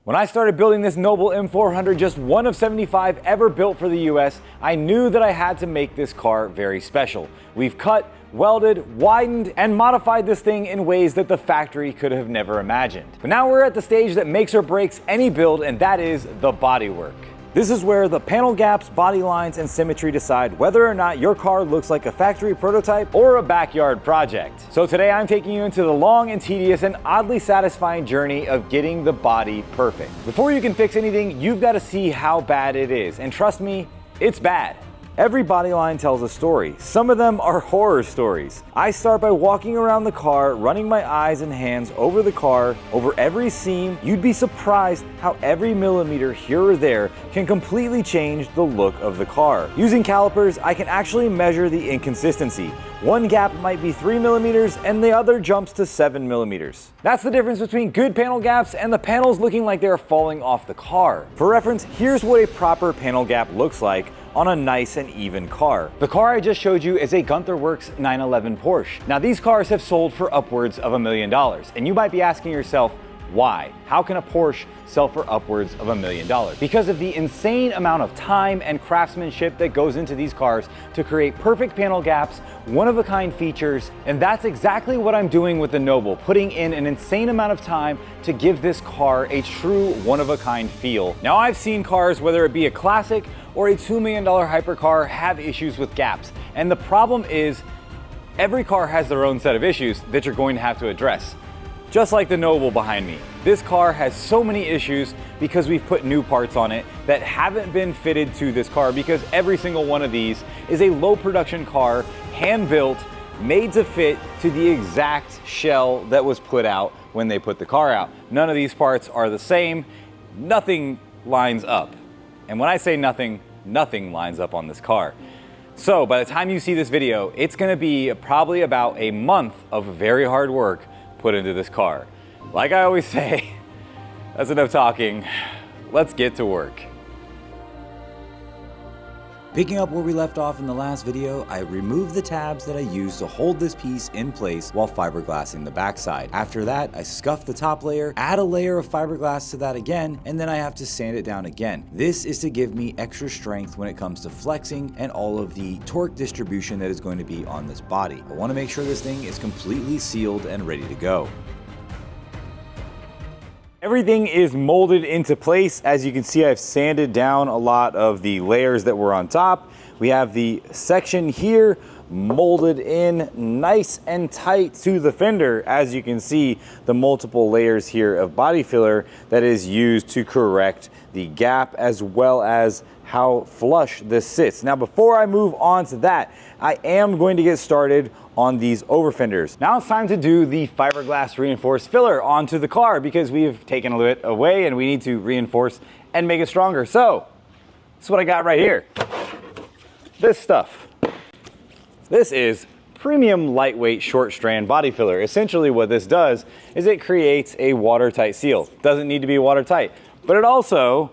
When I started building this Noble M400, just one of 75 ever built for the US, I knew that I had to make this car very special. We've cut, welded, widened, and modified this thing in ways that the factory could have never imagined. But now we're at the stage that makes or breaks any build, and that is the bodywork. This is where the panel gaps, body lines, and symmetry decide whether or not your car looks like a factory prototype or a backyard project. So today I'm taking you into the long and tedious and oddly satisfying journey of getting the body perfect. Before you can fix anything, you've got to see how bad it is. And trust me, it's bad. Every body line tells a story. Some of them are horror stories. I start by walking around the car, running my eyes and hands over the car, over every seam. You'd be surprised how every millimeter here or there can completely change the look of the car. Using calipers, I can actually measure the inconsistency. One gap might be 3 millimeters and the other jumps to 7 millimeters. That's the difference between good panel gaps and the panels looking like they're falling off the car. For reference, here's what a proper panel gap looks like on a nice and even car. The car I just showed you is a Gunther Werks 911 Porsche. Now these cars have sold for upwards of $1 million, and you might be asking yourself, why? How can a Porsche sell for upwards of $1 million? Because of the insane amount of time and craftsmanship that goes into these cars to create perfect panel gaps, one-of-a-kind features, and that's exactly what I'm doing with the Noble, putting in an insane amount of time to give this car a true one-of-a-kind feel. Now I've seen cars, whether it be a classic or a $2 million hypercar, have issues with gaps, and the problem is every car has their own set of issues that you're going to have to address. Just like the Noble behind me. This car has so many issues because we've put new parts on it that haven't been fitted to this car, because every single one of these is a low production car, hand built, made to fit to the exact shell that was put out when they put the car out. None of these parts are the same. Nothing lines up. And when I say nothing, nothing lines up on this car. So by the time you see this video, it's gonna be probably about a month of very hard work put into this car. Like I always say, that's enough talking. Let's get to work. Picking up where we left off in the last video, I removed the tabs that I used to hold this piece in place while fiberglassing the backside. After that, I scuff the top layer, add a layer of fiberglass to that again, and then I have to sand it down again. This is to give me extra strength when it comes to flexing and all of the torque distribution that is going to be on this body. I want to make sure this thing is completely sealed and ready to go. Everything is molded into place. As you can see, I've sanded down a lot of the layers that were on top. We have the section here molded in nice and tight to the fender. As you can see, the multiple layers here of body filler that is used to correct the gap as well as how flush this sits. Now, before I move on to that, I am going to get started on these over fenders. Now it's time to do the fiberglass reinforced filler onto the car, because we've taken a bit away and we need to reinforce and make it stronger. So that's what I got right here. This stuff. This is premium lightweight short strand body filler. Essentially what this does is it creates a watertight seal. Doesn't need to be watertight, but it also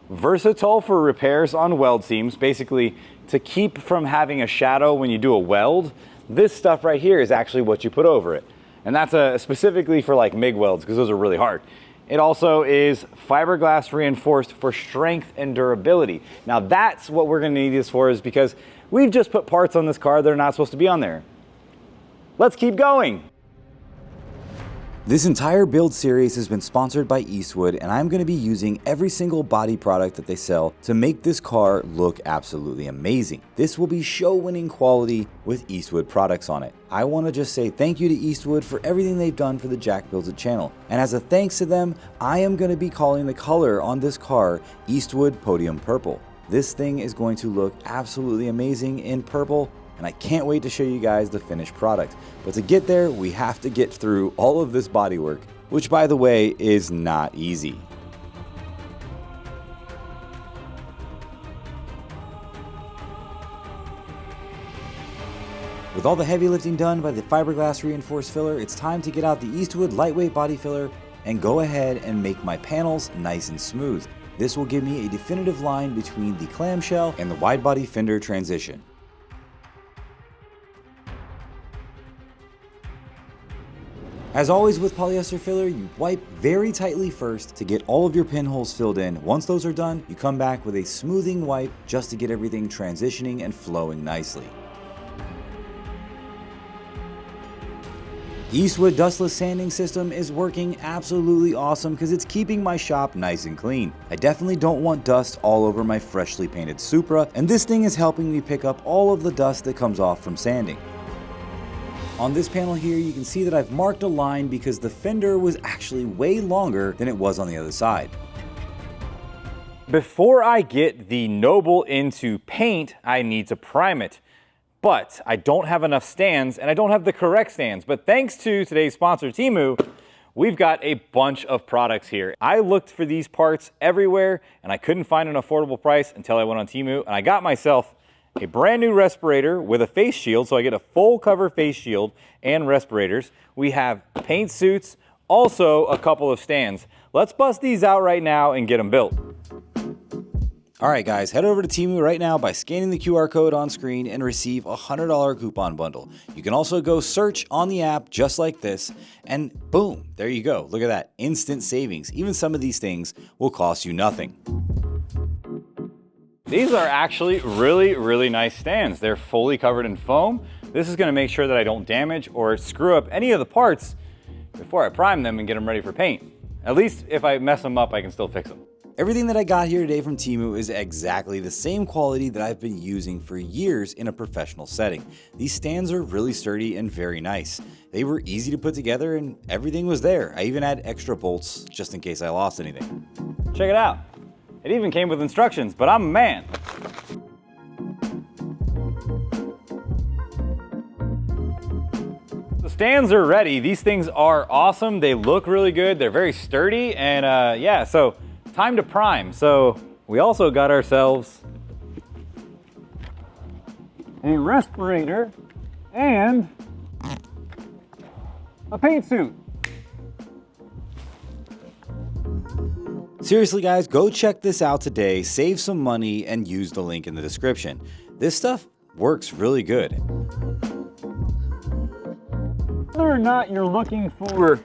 versatile for repairs on weld seams. Basically, to keep from having a shadow when you do a weld, this stuff right here is actually what you put over it. And that's specifically for like MIG welds, because those are really hard. It also is fiberglass reinforced for strength and durability. Now that's what we're gonna need this for, is because we've just put parts on this car that are not supposed to be on there. Let's keep going. This entire build series has been sponsored by Eastwood, and I'm going to be using every single body product that they sell to make this car look absolutely amazing. This will be show-winning quality with Eastwood products on it. I want to just say thank you to Eastwood for everything they've done for the Jack Builds It channel. And as a thanks to them, I am going to be calling the color on this car Eastwood Podium Purple. This thing is going to look absolutely amazing in purple, and I can't wait to show you guys the finished product. But to get there, we have to get through all of this bodywork, which by the way is not easy. With all the heavy lifting done by the fiberglass reinforced filler, it's time to get out the Eastwood lightweight body filler and go ahead and make my panels nice and smooth. This will give me a definitive line between the clamshell and the wide body fender transition. As always with polyester filler, you wipe very tightly first to get all of your pinholes filled in. Once those are done, you come back with a smoothing wipe just to get everything transitioning and flowing nicely. EASTWOOD dustless sanding system is working absolutely awesome because it's keeping my shop nice and clean. I definitely don't want dust all over my freshly painted Supra, and this thing is helping me pick up all of the dust that comes off from sanding. On this panel here, you can see that I've marked a line because the fender was actually way longer than it was on the other side. Before I get the Noble into paint, I need to prime it. But I don't have enough stands and I don't have the correct stands. But thanks to today's sponsor, TEMU, we've got a bunch of products here. I looked for these parts everywhere and I couldn't find an affordable price until I went on TEMU, and I got myself a brand new respirator with a face shield, so I get a full cover face shield and respirators. We have paint suits, also a couple of stands. Let's bust these out right now and get them built. All right guys, head over to TEMU right now by scanning the QR code on screen and receive a $100 coupon bundle. You can also go search on the app just like this, and boom, there you go. Look at that, instant savings. Even some of these things will cost you nothing. These are actually really nice stands. They're fully covered in foam. This is gonna make sure that I don't damage or screw up any of the parts before I prime them and get them ready for paint. At least if I mess them up, I can still fix them. Everything that I got here today from TEMU is exactly the same quality that I've been using for years in a professional setting. These stands are really sturdy and very nice. They were easy to put together and everything was there. I even had extra bolts just in case I lost anything. Check it out. It even came with instructions, but I'm a man. The stands are ready. These things are awesome. They look really good. They're very sturdy, and yeah, so time to prime. So we also got ourselves a respirator and a paint suit. Seriously guys, go check this out today, save some money, and use the link in the description. This stuff works really good. Whether or not you're looking for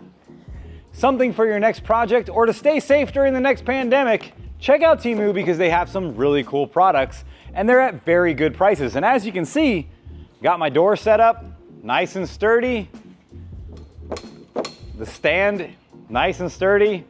something for your next project or to stay safe during the next pandemic, check out TEMU because they have some really cool products and they're at very good prices. And as you can see, got my door set up, nice and sturdy. The stand, nice and sturdy.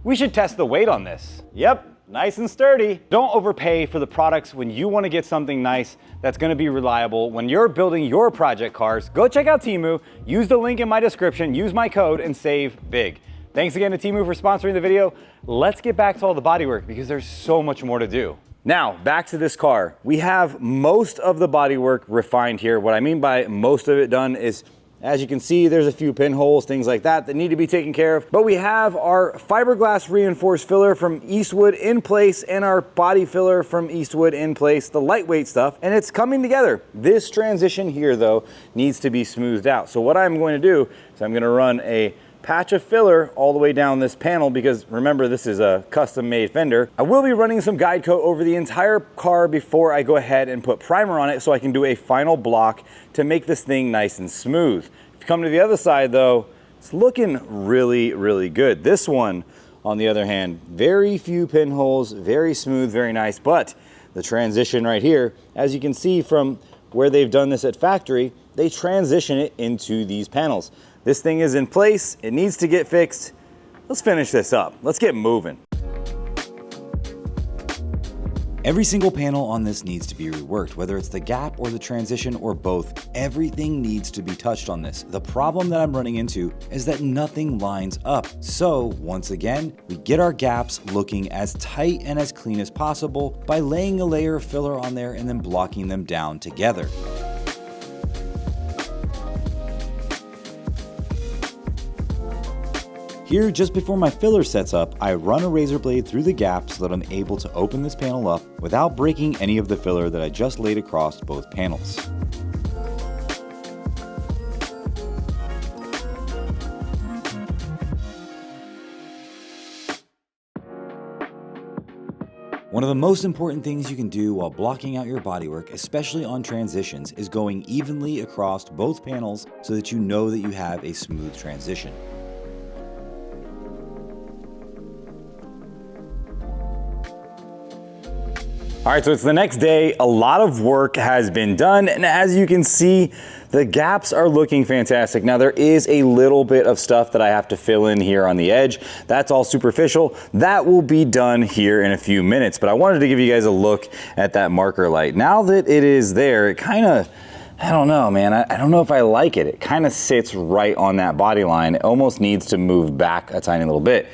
We should test the weight on this. Yep, nice and sturdy. Don't overpay for the products when you want to get something nice that's going to be reliable. When you're building your project cars, go check out TEMU, use the link in my description, use my code, and save big. Thanks again to TEMU for sponsoring the video. Let's get back to all the bodywork because there's so much more to do. Now, back to this car. We have most of the bodywork refined here. What I mean by most of it done is, as you can see, there's a few pinholes, things like that need to be taken care of. But we have our fiberglass reinforced filler from EASTWOOD in place and our body filler from EASTWOOD in place, the lightweight stuff, and it's coming together. This transition here, though, needs to be smoothed out. So what I'm going to do is I'm going to run a patch of filler all the way down this panel because remember, this is a custom made fender. I will be running some guide coat over the entire car before I go ahead and put primer on it so I can do a final block to make this thing nice and smooth. If you come to the other side though, it's looking really good. This one, on the other hand, very few pinholes, very smooth, very nice, but the transition right here, as you can see from where they've done this at factory, they transition it into these panels. This thing is in place, it needs to get fixed. Let's finish this up, let's get moving. Every single panel on this needs to be reworked, whether it's the gap or the transition or both. Everything needs to be touched on this. The problem that I'm running into is that nothing lines up. So once again, we get our gaps looking as tight and as clean as possible by laying a layer of filler on there and then blocking them down together. Here, just before my filler sets up, I run a razor blade through the gap so that I'm able to open this panel up without breaking any of the filler that I just laid across both panels. One of the most important things you can do while blocking out your bodywork, especially on transitions, is going evenly across both panels so that you know that you have a smooth transition. All right, so it's the next day. A lot of work has been done, and as you can see, the gaps are looking fantastic. Now, there is a little bit of stuff that I have to fill in here on the edge. That's all superficial. That will be done here in a few minutes, but I wanted to give you guys a look at that marker light. Now that it is there, it kind of, I don't know, man. I don't know if I like it. It kind of sits right on that body line. It almost needs to move back a tiny little bit.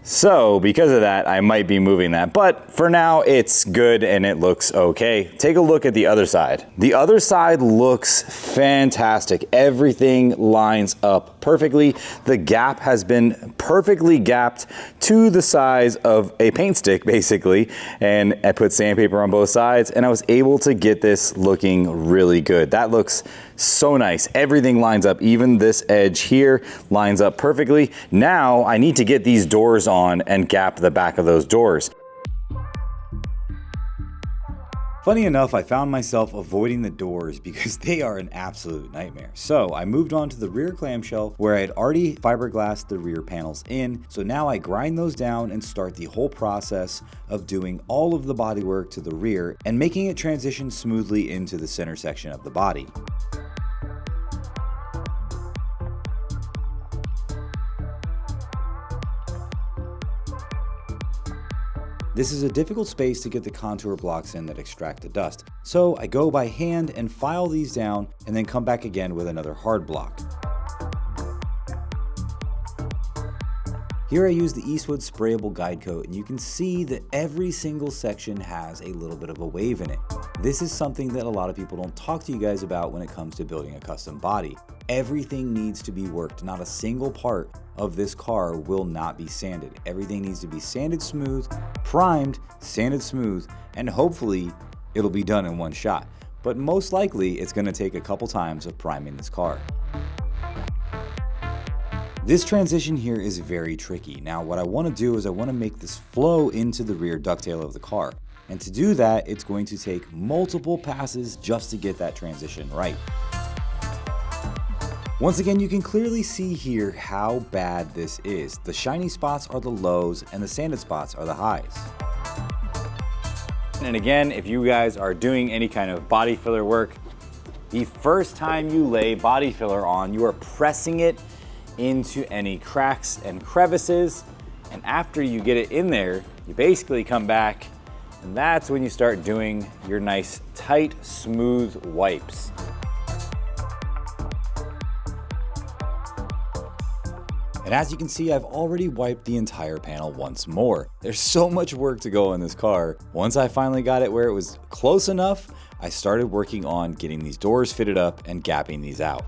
So because of that, I might be moving that, but for now it's good and it looks okay. Take a look at the other side. The other side looks fantastic. Everything lines up perfectly. The gap has been perfectly gapped to the size of a paint stick, basically, and I put sandpaper on both sides and I was able to get this looking really good. That looks so nice. Everything lines up. Even this edge here lines up perfectly. Now I need to get these doors on and gap the back of those doors. Funny enough, I found myself avoiding the doors because they are an absolute nightmare. So I moved on to the rear clamshell where I had already fiberglassed the rear panels in. So now I grind those down and start the whole process of doing all of the bodywork to the rear and making it transition smoothly into the center section of the body. This is a difficult space to get the contour blocks in that extract the dust. So I go by hand and file these down and then come back again with another hard block. Here I use the EASTWOOD sprayable guide coat and you can see that every single section has a little bit of a wave in it. This is something that a lot of people don't talk to you guys about when it comes to building a custom body. Everything needs to be worked. Not a single part of this car will not be sanded. Everything needs to be sanded smooth, primed, sanded smooth, and hopefully it'll be done in one shot. But most likely it's going to take a couple times of priming this car. This transition here is very tricky. Now what I want to do is I want to make this flow into the rear ducktail of the car. And to do that, it's going to take multiple passes just to get that transition right. Once again, you can clearly see here how bad this is. The shiny spots are the lows and the sanded spots are the highs. And again, if you guys are doing any kind of body filler work, the first time you lay body filler on, you are pressing it into any cracks and crevices. And after you get it in there, you basically come back and that's when you start doing your nice, tight, smooth wipes. And as you can see, I've already wiped the entire panel once more. There's so much work to go in this car. Once I finally got it where it was close enough, I started working on getting these doors fitted up and gapping these out.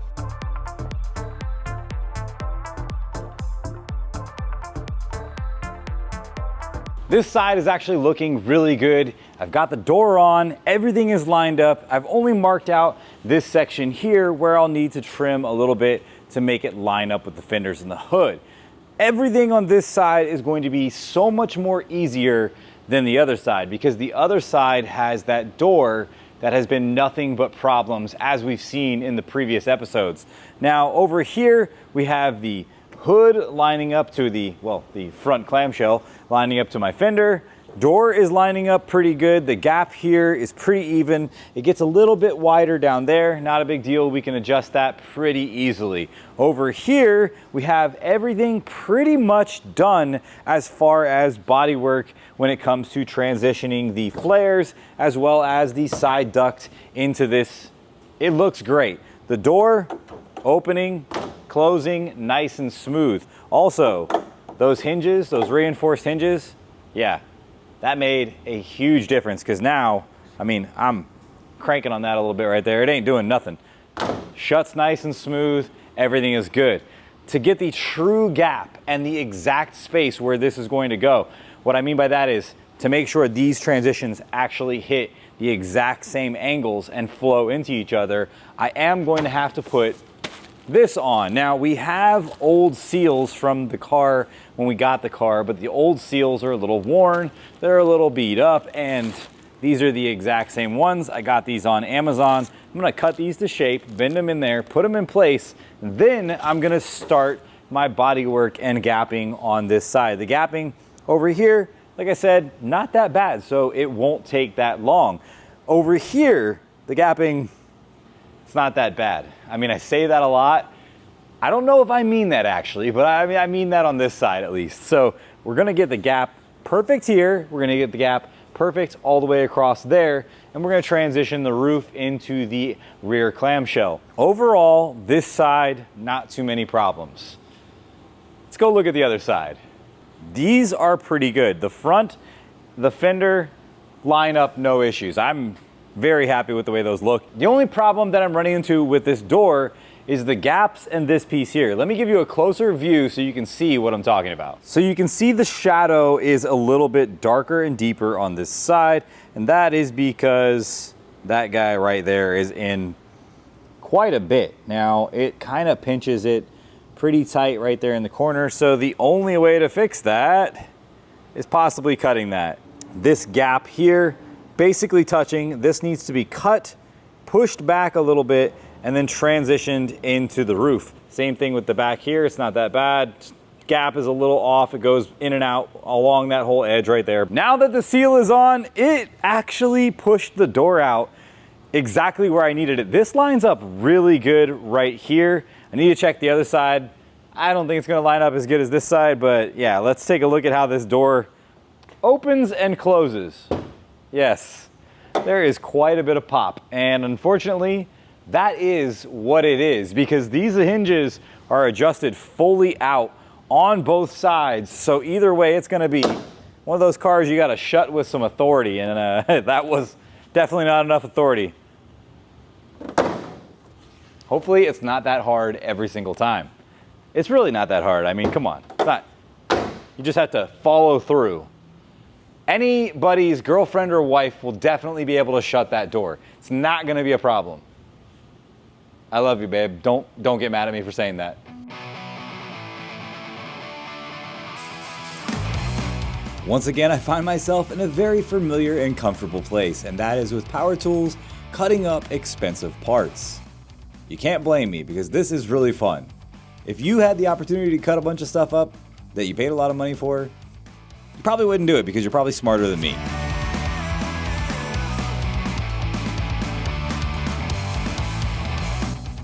This side is actually looking really good. I've got the door on, everything is lined up. I've only marked out this section here where I'll need to trim a little bit to make it line up with the fenders and the hood. Everything on this side is going to be so much more easier than the other side because the other side has that door that has been nothing but problems as we've seen in the previous episodes. Now over here we have the hood lining up to the front clamshell lining up to my fender. Door is lining up pretty good. The gap here is pretty even. It gets a little bit wider down there. Not a big deal. We can adjust that pretty easily. Over here, we have everything pretty much done as far as body work when it comes to transitioning the flares as well as the side duct into this. It looks great. The door opening, closing, nice and smooth. Also, those hinges, those reinforced hinges, yeah, that made a huge difference because now, I mean, I'm cranking on that a little bit right there. It ain't doing nothing. Shuts nice and smooth. Everything is good. To get the true gap and the exact space where this is going to go, what I mean by that is to make sure these transitions actually hit the exact same angles and flow into each other, I am going to have to put this on. Now we have old seals from the car when we got the car, but the old seals are a little worn, they're a little beat up, and these are the exact same ones. I got these on Amazon. I'm gonna cut these to shape, bend them in there, put them in place, then I'm gonna start my bodywork and gapping on this side. The gapping over here, like I said, not that bad, so it won't take that long. Over here, the gapping, it's not that bad. I mean, I say that a lot. I don't know if I mean that actually, but I mean that on this side at least. So we're gonna get the gap perfect here. We're gonna get the gap perfect all the way across there, and we're gonna transition the roof into the rear clamshell. Overall, this side, not too many problems. Let's go look at the other side. These are pretty good. The front, the fender, line up, no issues. I'm very happy with the way those look. The only problem that I'm running into with this door is the gaps and this piece here. Let me give you a closer view so you can see what I'm talking about. So you can see the shadow is a little bit darker and deeper on this side, and that is because that guy right there is in quite a bit. Now, it kind of pinches it pretty tight right there in the corner, so the only way to fix that is possibly cutting that. This gap here, basically touching, this needs to be cut, pushed back a little bit, and then transitioned into the roof. Same thing with the back here, it's not that bad. Gap is a little off, it goes in and out along that whole edge right there. Now that the seal is on, it actually pushed the door out exactly where I needed it. This lines up really good right here. I need to check the other side. I don't think it's gonna line up as good as this side, but yeah, let's take a look at how this door opens and closes. Yes, there is quite a bit of pop, and unfortunately, that is what it is, because these hinges are adjusted fully out on both sides. So either way, it's gonna be one of those cars you gotta shut with some authority, and that was definitely not enough authority. Hopefully it's not that hard every single time. It's really not that hard. I mean, come on, it's not. You just have to follow through. Anybody's girlfriend or wife will definitely be able to shut that door. It's not gonna be a problem. I love you, babe. Don't get mad at me for saying that. Once again, I find myself in a very familiar and comfortable place, and that is with power tools cutting up expensive parts. You can't blame me, because this is really fun. If you had the opportunity to cut a bunch of stuff up that you paid a lot of money for, you probably wouldn't do it because you're probably smarter than me.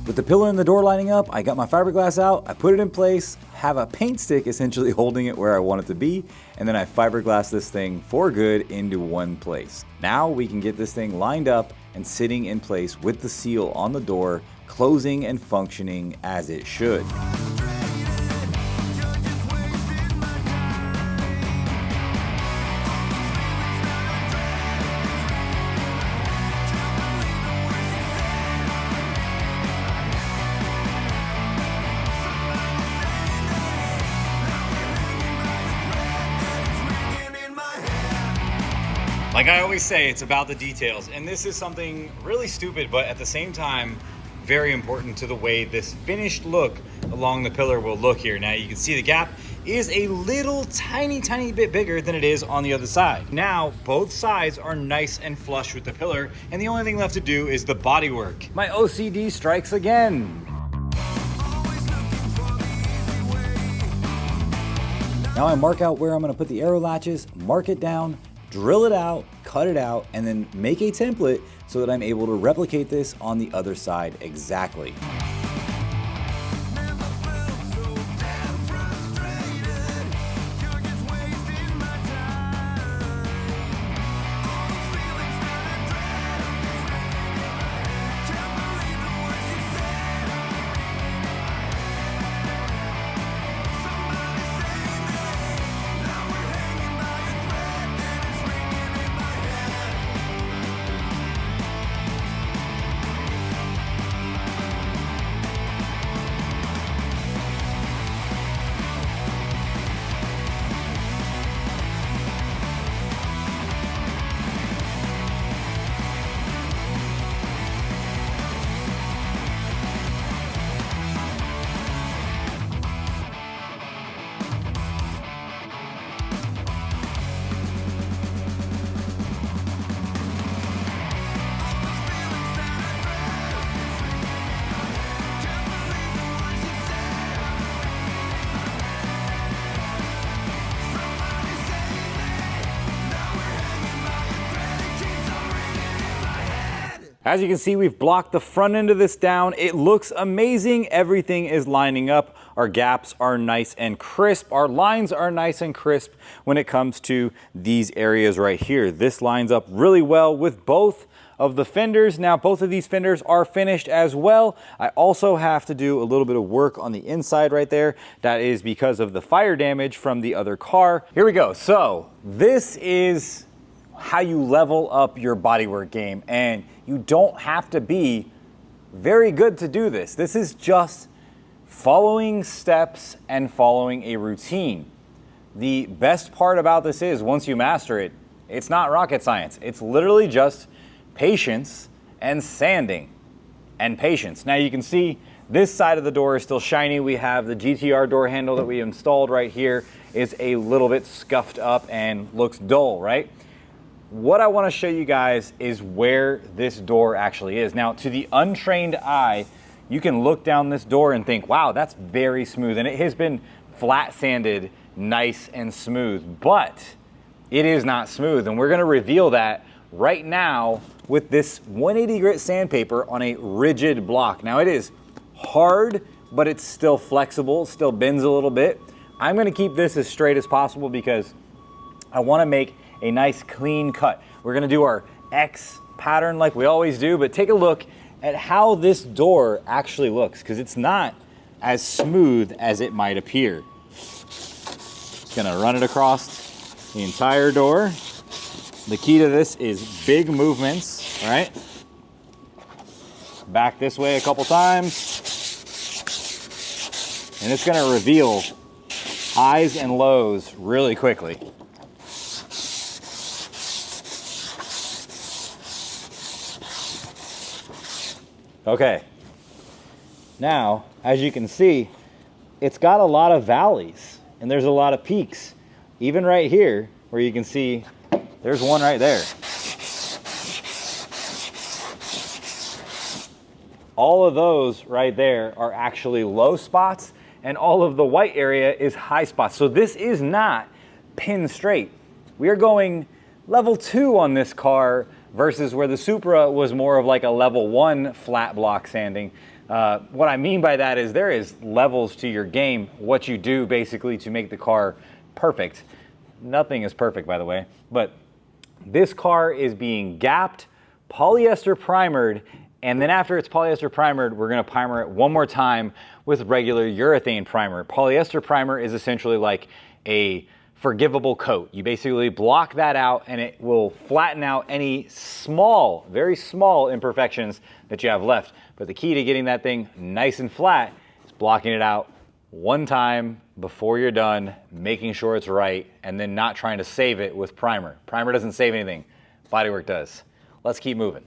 With the pillar and the door lining up, I got my fiberglass out, I put it in place, have a paint stick essentially holding it where I want it to be, and then I fiberglass this thing for good into one place. Now we can get this thing lined up and sitting in place with the seal on the door, closing and functioning as it should. Like I always say, it's about the details, and this is something really stupid, but at the same time, very important to the way this finished look along the pillar will look here. Now you can see the gap is a little tiny bit bigger than it is on the other side. Now, both sides are nice and flush with the pillar, and the only thing left to do is the bodywork. My OCD strikes again. Now I mark out where I'm gonna put the arrow latches, mark it down, drill it out, cut it out, and then make a template so that I'm able to replicate this on the other side exactly. As you can see, we've blocked the front end of this down. It looks amazing. Everything is lining up. Our gaps are nice and crisp. Our lines are nice and crisp when it comes to these areas right here. This lines up really well with both of the fenders. Now, both of these fenders are finished as well. I also have to do a little bit of work on the inside right there. That is because of the fire damage from the other car. Here we go. So this is how you level up your bodywork game, and you don't have to be very good to do this. This is just following steps and following a routine. The best part about this is once you master it, it's not rocket science. It's literally just patience and sanding and patience. Now you can see this side of the door is still shiny. We have the GTR door handle that we installed right here is a little bit scuffed up and looks dull, right? What I want to show you guys is where this door actually is. Now, to the untrained eye, you can look down this door and think, wow, that's very smooth. And it has been flat sanded, nice and smooth, but it is not smooth. And we're going to reveal that right now with this 180 grit sandpaper on a rigid block. Now, it is hard, but it's still flexible, still bends a little bit. I'm going to keep this as straight as possible because I want to make a nice clean cut. We're gonna do our X pattern like we always do, but take a look at how this door actually looks, because it's not as smooth as it might appear. Just gonna run it across the entire door. The key to this is big movements, all right? Back this way a couple times. And it's gonna reveal highs and lows really quickly. Okay, now, as you can see, it's got a lot of valleys and there's a lot of peaks. Even right here, where you can see, there's one right there. All of those right there are actually low spots, and all of the white area is high spots. So this is not pin straight. We are going level 2 on this car versus where the Supra was more of like a level 1 flat block sanding. What I mean by that is there is levels to your game, what you do basically to make the car perfect. Nothing is perfect, by the way, but this car is being gapped, polyester primered, and then after it's polyester primered, we're gonna primer it one more time with regular urethane primer. Polyester primer is essentially like a forgivable coat. You basically block that out and it will flatten out any small, very small imperfections that you have left. But the key to getting that thing nice and flat is blocking it out one time before you're done, making sure it's right, and then not trying to save it with primer. Primer doesn't save anything, bodywork does. Let's keep moving.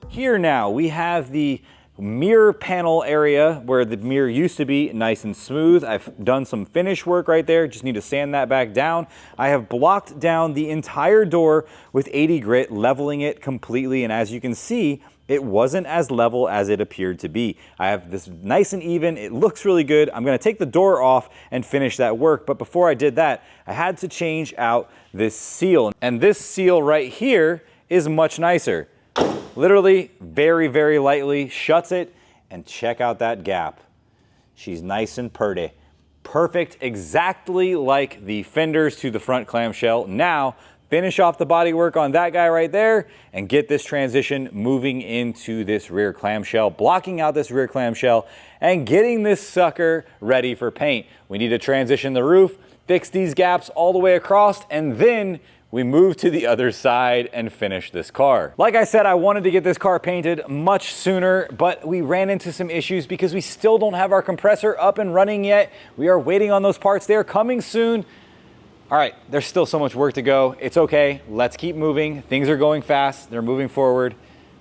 Here now, we have the mirror panel area where the mirror used to be nice and smooth. I've done some finish work right there, just need to sand that back down. I have blocked down the entire door with 80 grit, leveling it completely, and as you can see, it wasn't as level as it appeared to be. I have this nice and even, it looks really good. I'm gonna take the door off and finish that work, but before I did that, I had to change out this seal. And this seal right here is much nicer. Literally, very, very lightly shuts it, and check out that gap. She's nice and purty. Perfect, exactly like the fenders to the front clamshell. Now, finish off the bodywork on that guy right there and get this transition moving into this rear clamshell, blocking out this rear clamshell and getting this sucker ready for paint. We need to transition the roof, fix these gaps all the way across, and then we move to the other side and finish this car. Like I said, I wanted to get this car painted much sooner, but we ran into some issues because we still don't have our compressor up and running yet. We are waiting on those parts. They are coming soon. All right, there's still so much work to go. It's okay, let's keep moving. Things are going fast, they're moving forward.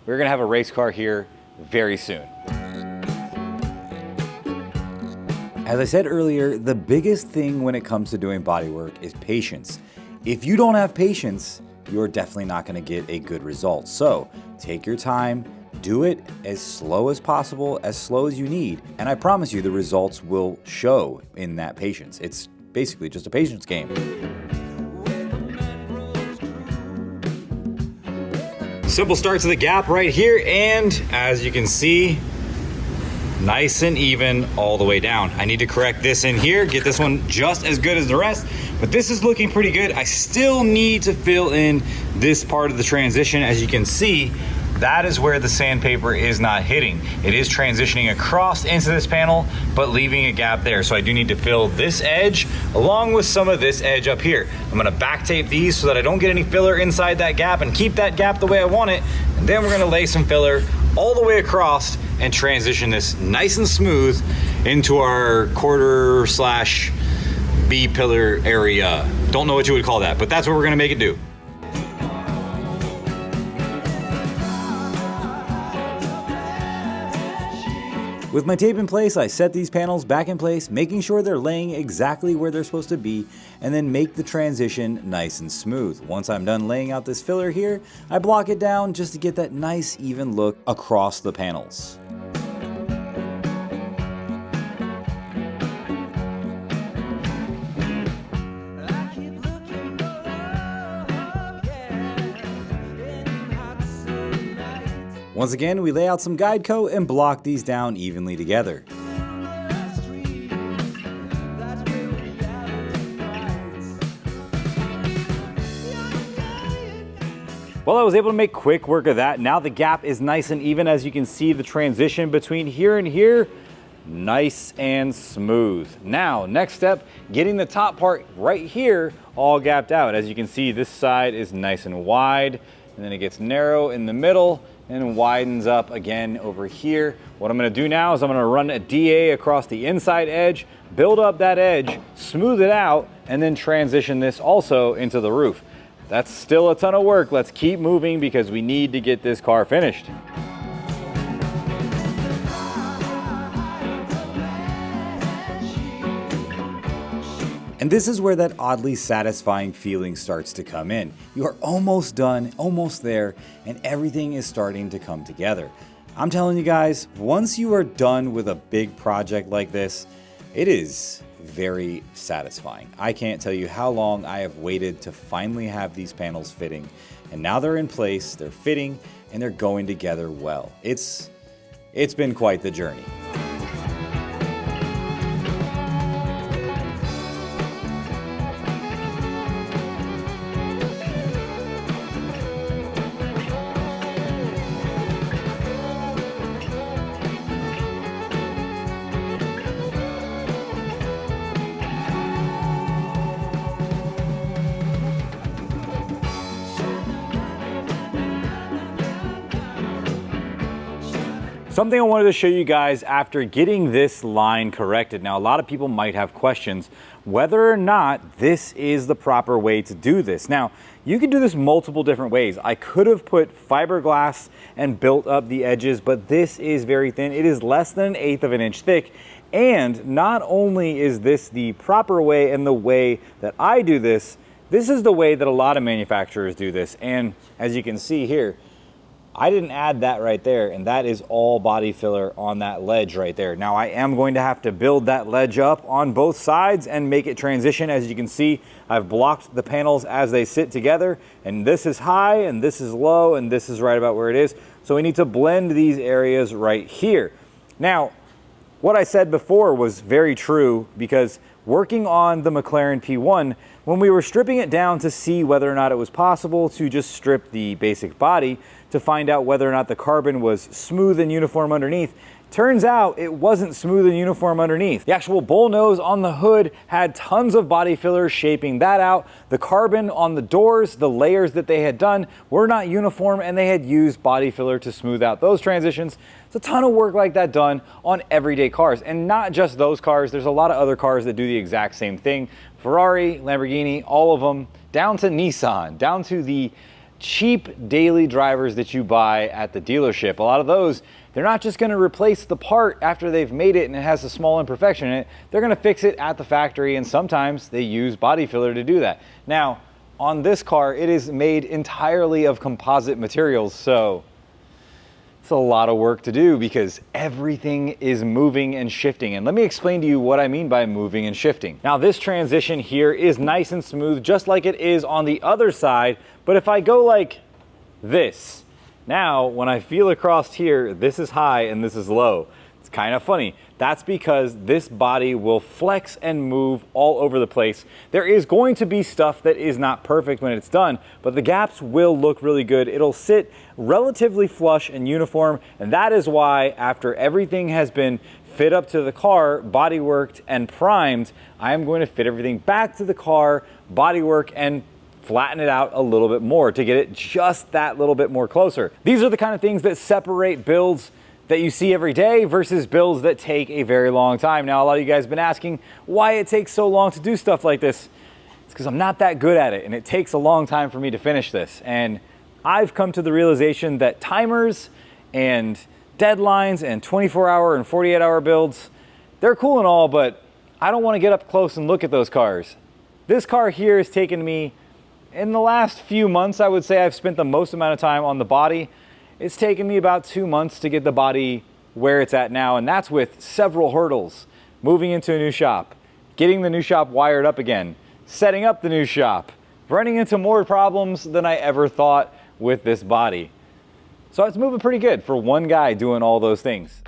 We're gonna have a race car here very soon. As I said earlier, the biggest thing when it comes to doing bodywork is patience. If you don't have patience, you're definitely not gonna get a good result. So take your time, do it as slow as possible, as slow as you need, and I promise you the results will show in that patience. It's basically just a patience game. Simple start to the gap right here, and as you can see, nice and even all the way down. I need to correct this in here, get this one just as good as the rest, but this is looking pretty good. I still need to fill in this part of the transition. As you can see, that is where the sandpaper is not hitting. It is transitioning across into this panel, but leaving a gap there. So I do need to fill this edge along with some of this edge up here. I'm gonna back tape these so that I don't get any filler inside that gap and keep that gap the way I want it. And then we're gonna lay some filler all the way across and transition this nice and smooth into our quarter slash B pillar area. Don't know what you would call that, but that's what we're gonna make it do. With my tape in place, I set these panels back in place, making sure they're laying exactly where they're supposed to be, and then make the transition nice and smooth. Once I'm done laying out this filler here, I block it down just to get that nice even look across the panels. Once again, we lay out some guide coat and block these down evenly together. Well, I was able to make quick work of that. Now the gap is nice and even. As you can see, the transition between here and here, nice and smooth. Now, next step, getting the top part right here all gapped out. As you can see, this side is nice and wide, and then it gets narrow in the middle and widens up again over here. What I'm gonna do now is I'm gonna run a DA across the inside edge, build up that edge, smooth it out, and then transition this also into the roof. That's still a ton of work. Let's keep moving because we need to get this car finished. And this is where that oddly satisfying feeling starts to come in. You are almost done, almost there, and everything is starting to come together. I'm telling you guys, once you are done with a big project like this, it is very satisfying. I can't tell you how long I have waited to finally have these panels fitting, and now they're in place, they're fitting, and they're going together well. It's been quite the journey. Something I wanted to show you guys after getting this line corrected. Now, a lot of people might have questions whether or not this is the proper way to do this. Now, you can do this multiple different ways. I could have put fiberglass and built up the edges, but this is very thin. It is less than 1/8 of an inch thick. And not only is this the proper way and the way that I do this, this is the way that a lot of manufacturers do this. And as you can see here, I didn't add that right there, and that is all body filler on that ledge right there. Now I am going to have to build that ledge up on both sides and make it transition. As you can see, I've blocked the panels as they sit together, and this is high and this is low and this is right about where it is. So we need to blend these areas right here. Now, what I said before was very true, because working on the McLaren P1, when we were stripping it down to see whether or not it was possible to just strip the basic body to find out whether or not the carbon was smooth and uniform underneath, turns out it wasn't smooth and uniform underneath. The actual bull nose on the hood had tons of body filler shaping that out. The carbon on the doors, the layers that they had done, were not uniform, and they had used body filler to smooth out those transitions. It's a ton of work like that done on everyday cars, and not just those cars. There's a lot of other cars that do the exact same thing. Ferrari, Lamborghini, all of them, down to Nissan, down to the cheap daily drivers that you buy at the dealership. A lot of those, they're not just going to replace the part after they've made it and it has a small imperfection in it. They're going to fix it at the factory, and sometimes they use body filler to do that. Now, on this car, it is made entirely of composite materials, so it's a lot of work to do because everything is moving and shifting. And let me explain to you what I mean by moving and shifting. Now, this transition here is nice and smooth, just like it is on the other side. But if I go like this, now when I feel across here, this is high and this is low. It's kind of funny. That's because this body will flex and move all over the place. There is going to be stuff that is not perfect when it's done, but the gaps will look really good. It'll sit relatively flush and uniform, and that is why after everything has been fit up to the car, body worked and primed, I am going to fit everything back to the car, body work, and flatten it out a little bit more to get it just that little bit more closer. These are the kind of things that separate builds that you see every day versus builds that take a very long time. Now, a lot of you guys have been asking why it takes so long to do stuff like this. It's because I'm not that good at it, and it takes a long time for me to finish this. And I've come to the realization that timers and deadlines and 24-hour and 48-hour builds, they're cool and all, but I don't want to get up close and look at those cars. This car here has taken me, in the last few months, I would say I've spent the most amount of time on the body. It's taken me about 2 months to get the body where it's at now, and that's with several hurdles. Moving into a new shop, getting the new shop wired up again, setting up the new shop, running into more problems than I ever thought with this body. So it's moving pretty good for one guy doing all those things.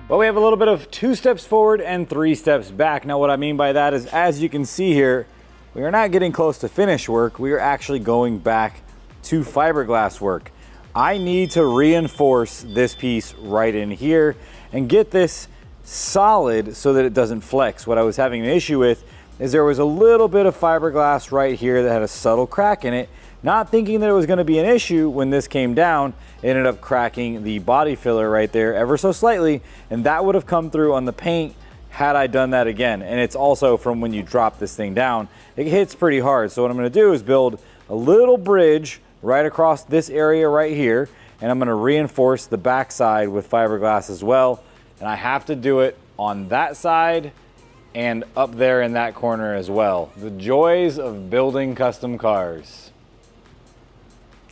But we have a little bit of 2 steps forward and 3 steps back. Now, what I mean by that is, as you can see here, we are not getting close to finish work. We are actually going back to fiberglass work. I need to reinforce this piece right in here and get this solid so that it doesn't flex. What I was having an issue with is there was a little bit of fiberglass right here that had a subtle crack in it. Not thinking that it was going to be an issue, when this came down, it ended up cracking the body filler right there ever so slightly, and that would have come through on the paint had I done that again. And it's also from when you drop this thing down, it hits pretty hard. So what I'm going to do is build a little bridge right across this area right here, and I'm going to reinforce the backside with fiberglass as well. And I have to do it on that side and up there in that corner as well. The joys of building custom cars.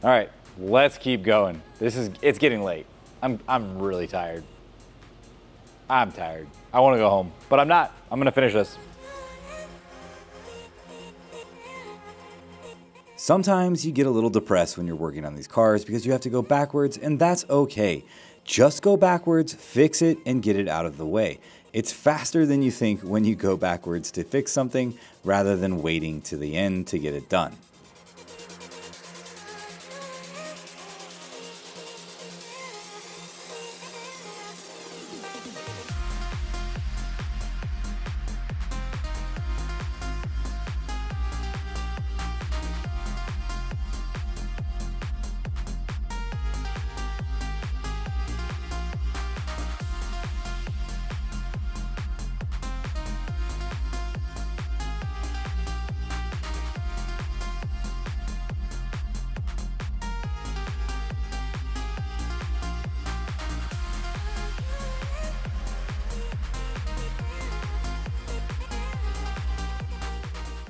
All right, let's keep going. It's getting late. I'm really tired. I'm tired. I want to go home, but I'm not. I'm gonna finish this. Sometimes you get a little depressed when you're working on these cars because you have to go backwards, and that's okay. Just go backwards, fix it, and get it out of the way. It's faster than you think when you go backwards to fix something rather than waiting to the end to get it done.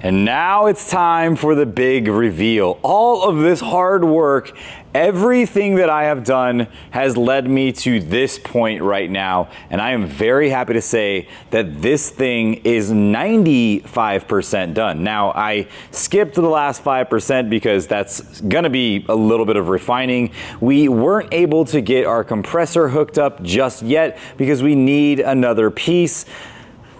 And now it's time for the big reveal. All of this hard work, everything that I have done has led me to this point right now. And I am very happy to say that this thing is 95% done. Now, I skipped the last 5% because that's gonna be a little bit of refining. We weren't able to get our compressor hooked up just yet because we need another piece.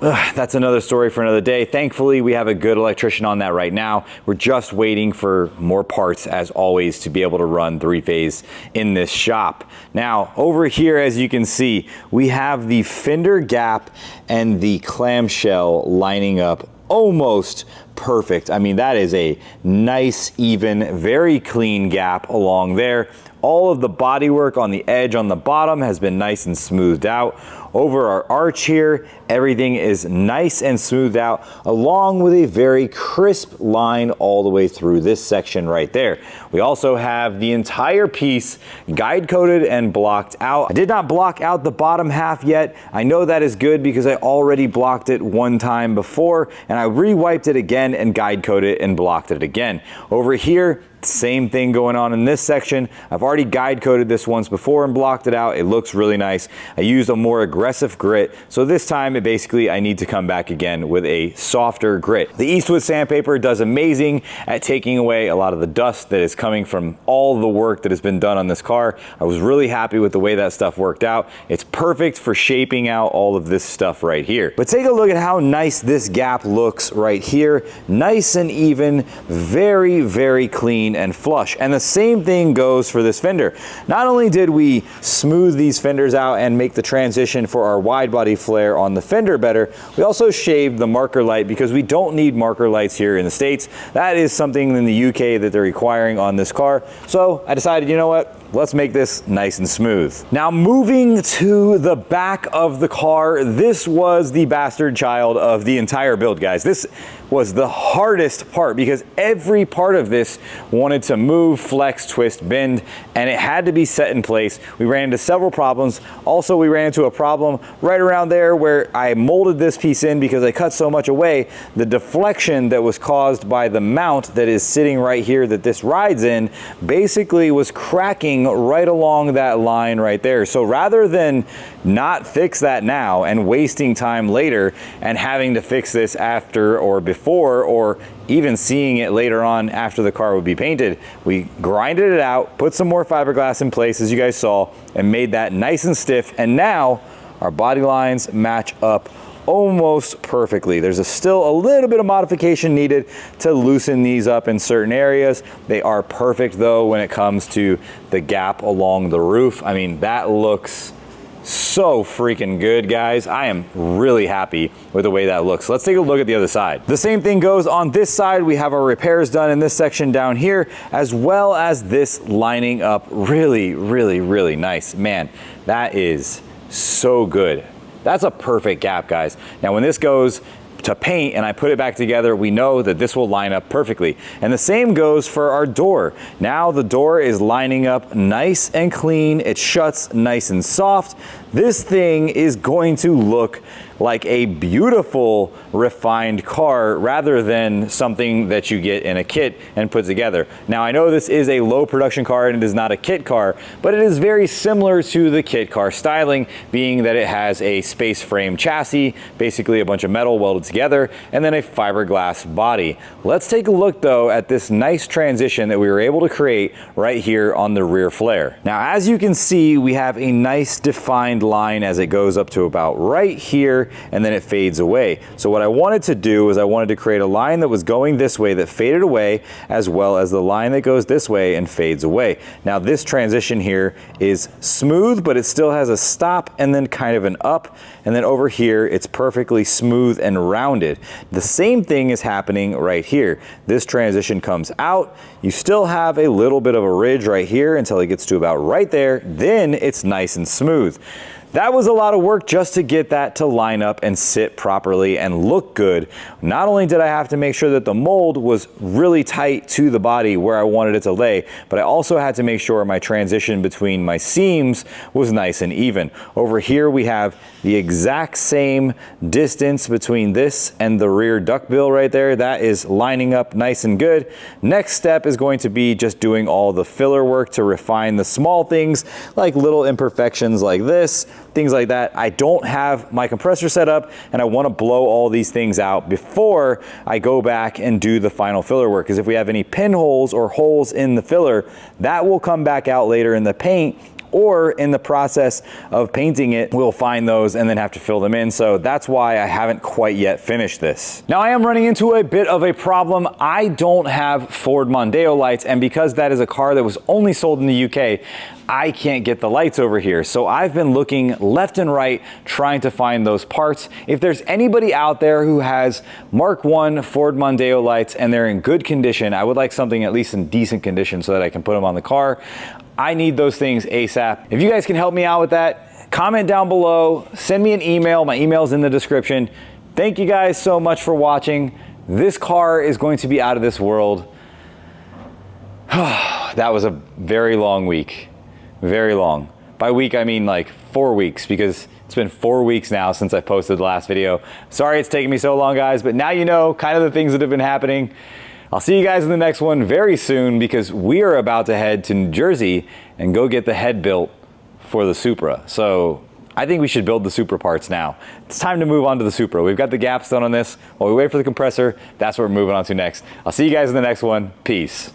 That's another story for another day. Thankfully, we have a good electrician on that right now. We're just waiting for more parts, as always, to be able to run 3-phase in this shop. Now, over here, as you can see, we have the fender gap and the clamshell lining up almost perfect. I mean, that is a nice, even, very clean gap along there. All of the bodywork on the edge on the bottom has been nice and smoothed out. Over our arch here, everything is nice and smoothed out, along with a very crisp line all the way through this section right there. We also have the entire piece guide coated and blocked out. I did not block out the bottom half yet. I know that is good because I already blocked it one time before, and I re-wiped it again and guide coated it and blocked it again. Over here, same thing going on in this section. I've already guide coated this once before and blocked it out. It looks really nice. I used a more aggressive grit, so this time I need to come back again with a softer grit. The EASTWOOD sandpaper does amazing at taking away a lot of the dust that is coming from all the work that has been done on this car. I was really happy with the way that stuff worked out. It's perfect for shaping out all of this stuff right here. But take a look at how nice this gap looks right here. Nice and even, very, very clean and flush. And the same thing goes for this fender. Not only did we smooth these fenders out and make the transition for our wide body flare on the fender better, we also shaved the marker light because we don't need marker lights here in the States. That is something in the UK that they're requiring on this car. So I decided, you know what? Let's make this nice and smooth. Now, moving to the back of the car, this was the bastard child of the entire build, guys. This was the hardest part because every part of this wanted to move, flex, twist, bend, and it had to be set in place. We ran into several problems. Also, we ran into a problem right around there where I molded this piece in because I cut so much away. The deflection that was caused by the mount that is sitting right here that this rides in basically was cracking right along that line right there. So rather than not fix that now and wasting time later and having to fix this after or before, or even seeing it later on after the car would be painted, we grinded it out, put some more fiberglass in place, as you guys saw, and made that nice and stiff. And now our body lines match up almost perfectly. There's still a little bit of modification needed to loosen these up in certain areas. They are perfect though when it comes to the gap along the roof. I mean, that looks so freaking good, guys. I am really happy with the way that looks. Let's take a look at the other side. The same thing goes on this side. We have our repairs done in this section down here, as well as this lining up really, really, really nice. Man, that is so good. That's a perfect gap, guys. Now, when this goes to paint and I put it back together, we know that this will line up perfectly. And the same goes for our door. Now the door is lining up nice and clean. It shuts nice and soft. This thing is going to look like a beautiful refined car rather than something that you get in a kit and put together. Now, I know this is a low production car and it is not a kit car, but it is very similar to the kit car styling, being that it has a space frame chassis, basically a bunch of metal welded together, and then a fiberglass body. Let's take a look though at this nice transition that we were able to create right here on the rear flare. Now, as you can see, we have a nice defined line as it goes up to about right here, and then it fades away. So what I wanted to do is I wanted to create a line that was going this way that faded away, as well as the line that goes this way and fades away. Now this transition here is smooth, but it still has a stop and then kind of an up, and then over here it's perfectly smooth and rounded. The same thing is happening right here. This transition comes out, you still have a little bit of a ridge right here until it gets to about right there, then it's nice and smooth. That was a lot of work just to get that to line up and sit properly and look good. Not only did I have to make sure that the mold was really tight to the body where I wanted it to lay, but I also had to make sure my transition between my seams was nice and even. Over here we have the exact same distance between this and the rear duckbill right there. That is lining up nice and good. Next step is going to be just doing all the filler work to refine the small things, like little imperfections like this, things like that. I don't have my compressor set up and I want to blow all these things out before I go back and do the final filler work, because if we have any pinholes or holes in the filler, that will come back out later in the paint or in the process of painting it, we'll find those and then have to fill them in. So that's why I haven't quite yet finished this. Now I am running into a bit of a problem. I don't have Ford Mondeo lights, and because that is a car that was only sold in the UK, I can't get the lights over here. So I've been looking left and right trying to find those parts. If there's anybody out there who has Mark I Ford Mondeo lights and they're in good condition, I would like something at least in decent condition so that I can put them on the car. I need those things ASAP. If you guys can help me out with that, comment down below, send me an email. My email's in the description. Thank you guys so much for watching. This car is going to be out of this world. That was a very long week. Very long. By week, I mean like 4 weeks, because it's been 4 weeks now since I posted the last video. Sorry it's taking me so long, guys, but now you know kind of the things that have been happening. I'll see you guys in the next one very soon, because we are about to head to New Jersey and go get the head built for the Supra. So I think we should build the Supra parts now. It's time to move on to the Supra. We've got the gaps done on this. While we wait for the compressor, that's what we're moving on to next. I'll see you guys in the next one. Peace.